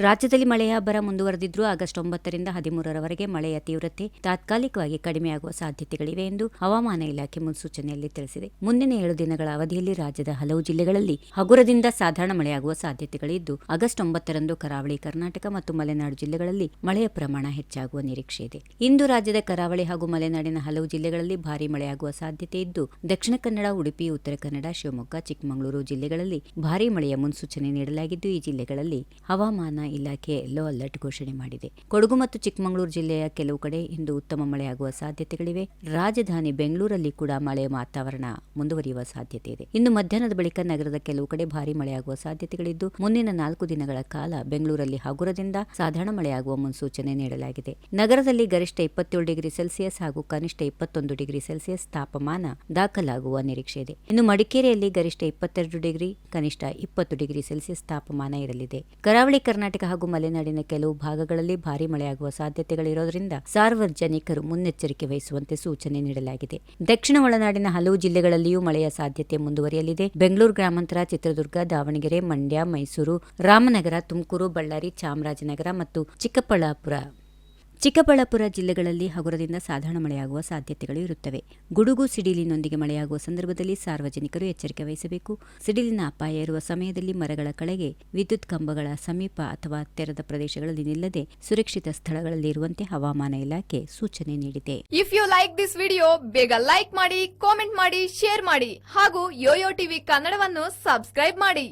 ರಾಜ್ಯದಲ್ಲಿ ಮಳೆಯ ಅಬ್ಬರ ಮುಂದುವರೆದಿದ್ದರೂ ಆಗಸ್ಟ್ 9ರಿಂದ 13ರವರೆಗೆ ಮಳೆಯ ತೀವ್ರತೆ ತಾತ್ಕಾಲಿಕವಾಗಿ ಕಡಿಮೆಯಾಗುವ ಸಾಧ್ಯತೆಗಳಿವೆ ಎಂದು ಹವಾಮಾನ ಇಲಾಖೆ ಮುನ್ಸೂಚನೆಯಲ್ಲಿ ತಿಳಿಸಿದೆ. ಮುಂದಿನ 7 ದಿನಗಳ ಅವಧಿಯಲ್ಲಿ ರಾಜ್ಯದ ಹಲವು ಜಿಲ್ಲೆಗಳಲ್ಲಿ ಹಗುರದಿಂದ ಸಾಧಾರಣ ಮಳೆಯಾಗುವ ಸಾಧ್ಯತೆಗಳಿದ್ದು, ಆಗಸ್ಟ್ 9ರಂದು ಕರಾವಳಿ ಕರ್ನಾಟಕ ಮತ್ತು ಮಲೆನಾಡು ಜಿಲ್ಲೆಗಳಲ್ಲಿ ಮಳೆಯ ಪ್ರಮಾಣ ಹೆಚ್ಚಾಗುವ ನಿರೀಕ್ಷೆ ಇದೆ. ಇಂದು ರಾಜ್ಯದ ಕರಾವಳಿ ಹಾಗೂ ಮಲೆನಾಡಿನ ಹಲವು ಜಿಲ್ಲೆಗಳಲ್ಲಿ ಭಾರೀ ಮಳೆಯಾಗುವ ಸಾಧ್ಯತೆ ಇದ್ದು, ದಕ್ಷಿಣ ಕನ್ನಡ, ಉಡುಪಿ, ಉತ್ತರ ಕನ್ನಡ, ಶಿವಮೊಗ್ಗ, ಚಿಕ್ಕಮಗಳೂರು ಜಿಲ್ಲೆಗಳಲ್ಲಿ ಭಾರೀ ಮಳೆಯ ಮುನ್ಸೂಚನೆ ನೀಡಲಾಗಿದ್ದು, ಈ ಜಿಲ್ಲೆಗಳಲ್ಲಿ ಹವಾಮಾನ ಇಲಾಖೆ ಯೆಲ್ಲೋ ಅಲರ್ಟ್ ಘೋಷಣೆ ಮಾಡಿದೆ. ಕೊಡಗು ಮತ್ತು ಚಿಕ್ಕಮಗಳೂರು ಜಿಲ್ಲೆಯ ಕೆಲವು ಕಡೆ ಇಂದು ಉತ್ತಮ ಮಳೆಯಾಗುವ ಸಾಧ್ಯತೆಗಳಿವೆ. ರಾಜಧಾನಿ ಬೆಂಗಳೂರಲ್ಲಿ ಕೂಡ ಮಳೆಯ ವಾತಾವರಣ ಮುಂದುವರಿಯುವ ಸಾಧ್ಯತೆ ಇದೆ. ಇನ್ನು ಮಧ್ಯಾಹ್ನದ ಬಳಿಕ ನಗರದ ಕೆಲವು ಕಡೆ ಭಾರೀ ಮಳೆಯಾಗುವ ಸಾಧ್ಯತೆಗಳಿದ್ದು, ಮುಂದಿನ 4 ದಿನಗಳ ಕಾಲ ಬೆಂಗಳೂರಲ್ಲಿ ಹಗುರದಿಂದ ಸಾಧಾರಣ ಮಳೆಯಾಗುವ ಮುನ್ಸೂಚನೆ ನೀಡಲಾಗಿದೆ. ನಗರದಲ್ಲಿ ಗರಿಷ್ಠ 27 ಡಿಗ್ರಿ ಸೆಲ್ಸಿಯಸ್ ಹಾಗೂ ಕನಿಷ್ಠ 21 ಡಿಗ್ರಿ ಸೆಲ್ಸಿಯಸ್ ತಾಪಮಾನ ದಾಖಲಾಗುವ ನಿರೀಕ್ಷೆ ಇದೆ. ಇನ್ನು ಮಡಿಕೇರಿಯಲ್ಲಿ ಗರಿಷ್ಠ 22 ಡಿಗ್ರಿ, ಕನಿಷ್ಠ 20 ಡಿಗ್ರಿ ಸೆಲ್ಸಿಯಸ್ ತಾಪಮಾನ ಇರಲಿದೆ. ಕರಾವಳಿ ಕರ್ನಾಟಕ ಹಾಗೂ ಮಲೆನಾಡಿನ ಕೆಲವು ಭಾಗಗಳಲ್ಲಿ ಭಾರೀ ಮಳೆಯಾಗುವ ಸಾಧ್ಯತೆಗಳಿರೋದ್ರಿಂದ ಸಾರ್ವಜನಿಕರು ಮುನ್ನೆಚ್ಚರಿಕೆ ವಹಿಸುವಂತೆ ಸೂಚನೆ ನೀಡಲಾಗಿದೆ. ದಕ್ಷಿಣ ಒಳನಾಡಿನ ಹಲವು ಜಿಲ್ಲೆಗಳಲ್ಲಿಯೂ ಮಳೆಯ ಸಾಧ್ಯತೆ ಮುಂದುವರಿಯಲಿದೆ. ಬೆಂಗಳೂರು ಗ್ರಾಮಾಂತರ, ಚಿತ್ರದುರ್ಗ, ದಾವಣಗೆರೆ, ಮಂಡ್ಯ, ಮೈಸೂರು, ರಾಮನಗರ, ತುಮಕೂರು, ಬಳ್ಳಾರಿ, ಚಾಮರಾಜನಗರ ಮತ್ತು ಚಿಕ್ಕಬಳ್ಳಾಪುರ ಜಿಲ್ಲೆಗಳಲ್ಲಿ ಹಗುರದಿಂದ ಸಾಧಾರಣ ಮಳೆಯಾಗುವ ಸಾಧ್ಯತೆಗಳು ಇರುತ್ತವೆ. ಗುಡುಗು ಸಿಡಿಲಿನೊಂದಿಗೆ ಮಳೆಯಾಗುವ ಸಂದರ್ಭದಲ್ಲಿ ಸಾರ್ವಜನಿಕರು ಎಚ್ಚರಿಕೆ ವಹಿಸಬೇಕು. ಸಿಡಿಲಿನ ಅಪಾಯ ಇರುವ ಸಮಯದಲ್ಲಿ ಮರಗಳ ಕೆಳಗೆ, ವಿದ್ಯುತ್ ಕಂಬಗಳ ಸಮೀಪ ಅಥವಾ ತೆರೆದ ಪ್ರದೇಶಗಳಲ್ಲಿ ನಿಲ್ಲದೆ ಸುರಕ್ಷಿತ ಸ್ಥಳಗಳಲ್ಲಿ ಇರುವಂತೆ ಹವಾಮಾನ ಇಲಾಖೆ ಸೂಚನೆ ನೀಡಿದೆ. If you like this video, ಬೇಗ ಲೈಕ್ ಮಾಡಿ, ಕಾಮೆಂಟ್ ಮಾಡಿ, ಶೇರ್ ಮಾಡಿ ಹಾಗೂ ಯೋಯೋ ಟಿವಿ ಕನ್ನಡವನ್ನು ಸಬ್ಸ್ಕ್ರೈಬ್ ಮಾಡಿ.